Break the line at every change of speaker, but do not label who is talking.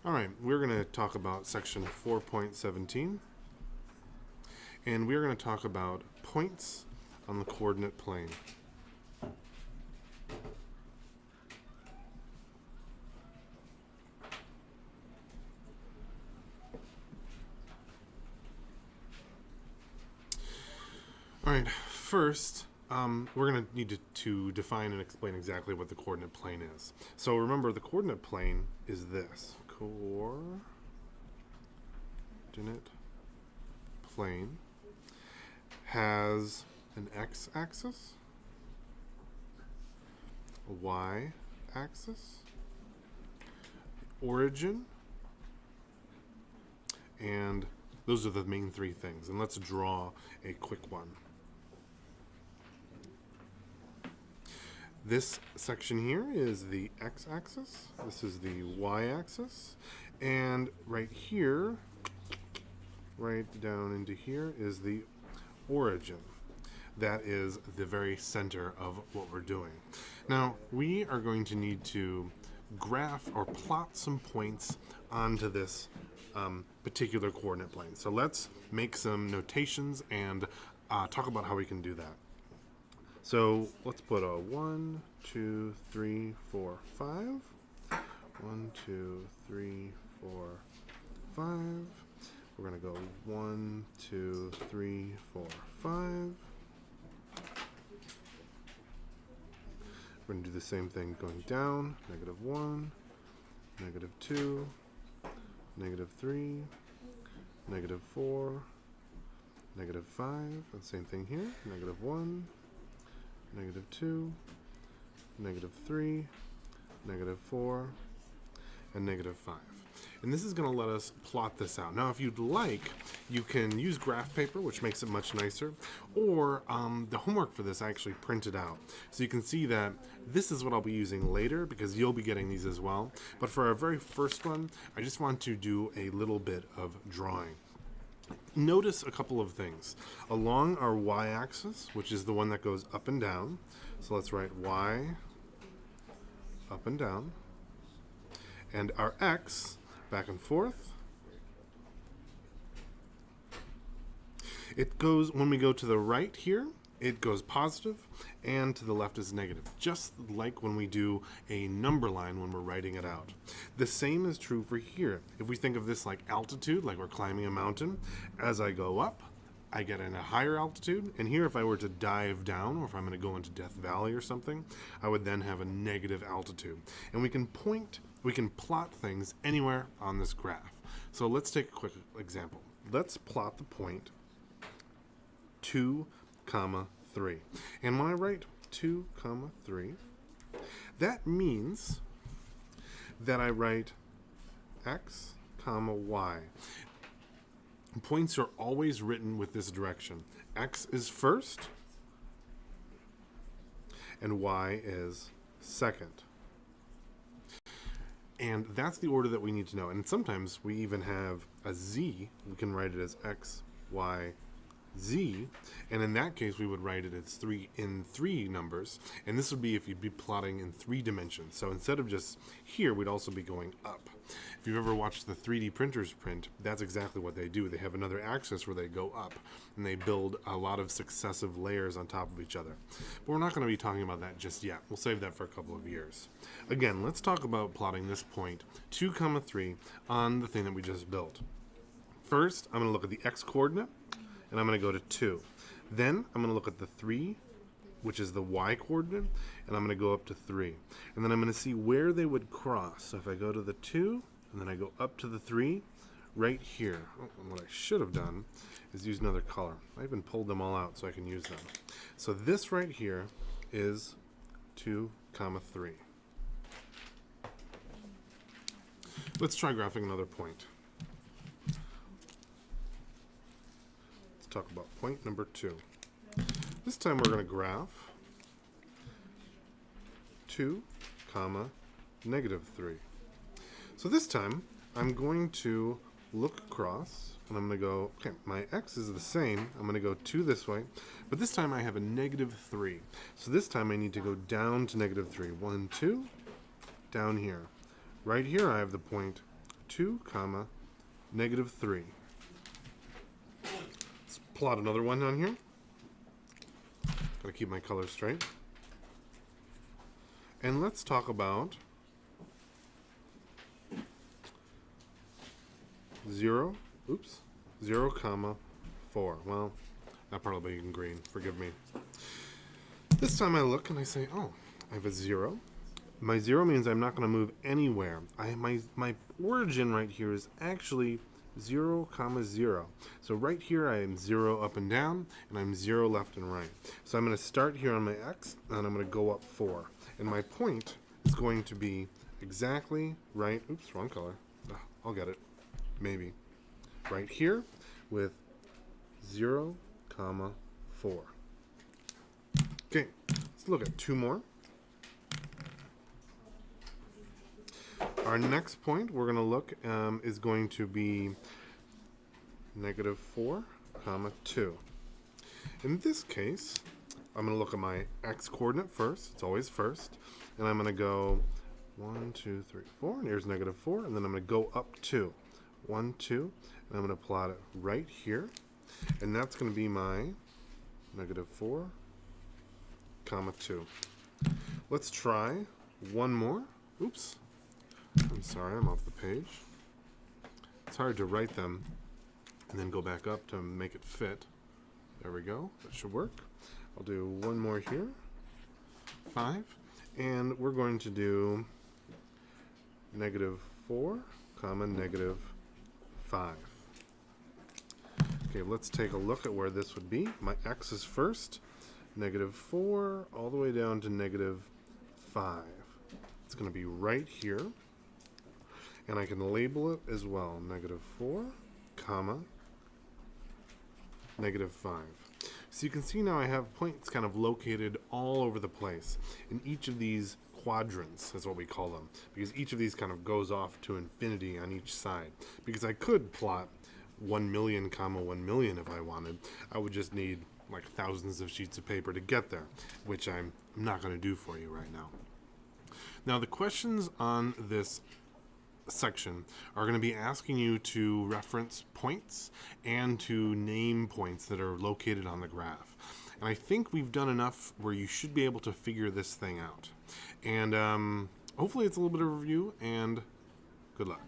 All right, we're going to talk about section 4.17, and we're going to talk about points on the coordinate plane. All right, first, we're going to need to define and explain exactly what the coordinate plane is. So remember, the coordinate plane is this. Coordinate plane has an x-axis, a y-axis, origin, and those are the main three things. And let's draw a quick one. This section here is the x-axis, this is the y-axis, and right here, right down into here, is the origin. That is the very center of what we're doing. Now, we are going to need to graph or plot some points onto this particular coordinate plane. So let's make some notations and talk about how we can do that. So let's put a 1, 2, 3, 4, 5. 1, 2, 3, 4, 5. We're going to go 1, 2, 3, 4, 5. We're going to do the same thing going down. -1, -2, -3, -4, -5. And same thing here. -1, -2, -3, -4, and -5. And this is going to let us plot this out. Now, if you'd like, you can use graph paper, which makes it much nicer, or the homework for this I actually printed out. So you can see that this is what I'll be using later, because you'll be getting these as well. But for our very first one, I just want to do a little bit of drawing. Notice a couple of things. Along our y-axis, which is the one that goes up and down, so let's write y up and down, and our x back and forth. It goes, when we go to the right here, it goes positive, and to the left is negative, just like when we do a number line when we're writing it out. The same is true for here. If we think of this like altitude, like we're climbing a mountain, as I go up, I get in a higher altitude, and here if I were to dive down, or if I'm going to go into Death Valley or something, I would then have a negative altitude. And we can plot things anywhere on this graph. So let's take a quick example. Let's plot the point 2, 3. And when I write 2, 3, that means that I write x, y. Points are always written with this direction. X is first, and y is second. And that's the order that we need to know. And sometimes we even have a z. We can write it as x, y, z, and in that case we would write it as 3 in 3 numbers, and this would be if you'd be plotting in 3 dimensions. So instead of just here, we'd also be going up. If you've ever watched the 3D printers print, that's exactly what they do. They have another axis where they go up, and they build a lot of successive layers on top of each other. But we're not going to be talking about that just yet. We'll save that for a couple of years. Again, let's talk about plotting this point 2, 3 on the thing that we just built. First, I'm going to look at the x coordinate, and I'm going to go to 2. Then I'm going to look at the 3, which is the y coordinate, and I'm going to go up to 3. And then I'm going to see where they would cross. So if I go to the 2, and then I go up to the 3, right here. And what I should have done is use another color. I even pulled them all out so I can use them. So this right here is 2, 3. Let's try graphing another point. Talk about point number 2. This time we're going to graph 2, -3. So this time I'm going to look across, and I'm going to go, okay, my x is the same. I'm going to go 2 this way, but this time I have a -3. So this time I need to go down to -3. 1, 2, down here. Right here I have the point 2, comma, negative 3. Let's plot another one on here. Gotta keep my colors straight. And let's talk about 0, 0, comma, 4. Well, that part will be in green, forgive me. This time I look and I say, oh, I have a 0. My 0 means I'm not going to move anywhere. My origin right here is actually 0, comma, 0. So right here I am 0 up and down, and I'm 0 left and right. So I'm going to start here on my x, and I'm going to go up 4. And my point is going to be exactly right. Oops, wrong color. I'll get it. Maybe. Right here with 0, comma, 4. Okay, let's look at 2 more. Our next point we're going to look is going to be negative 4, comma, 2. In this case, I'm going to look at my x-coordinate first. It's always first. And I'm going to go 1, 2, 3, 4. And here's negative 4. And then I'm going to go up 2. 1, 2. And I'm going to plot it right here. And that's going to be my negative 4, comma, 2. Let's try one more. Oops. I'm sorry, I'm off the page. It's hard to write them and then go back up to make it fit. There we go. That should work. I'll do one more here. 5. And we're going to do negative 4, comma, negative 5. Okay, let's take a look at where this would be. My x is first. Negative 4 all the way down to negative 5. It's going to be right here. And I can label it as well. Negative 4, comma, negative 5. So you can see now I have points kind of located all over the place in each of these quadrants, is what we call them, because each of these kind of goes off to infinity on each side. Because I could plot 1 million, comma, 1 million if I wanted. I would just need like thousands of sheets of paper to get there, which I'm not going to do for you right now. Now the questions on this section are going to be asking you to reference points and to name points that are located on the graph. And I think we've done enough where you should be able to figure this thing out. And hopefully it's a little bit of a review, and good luck.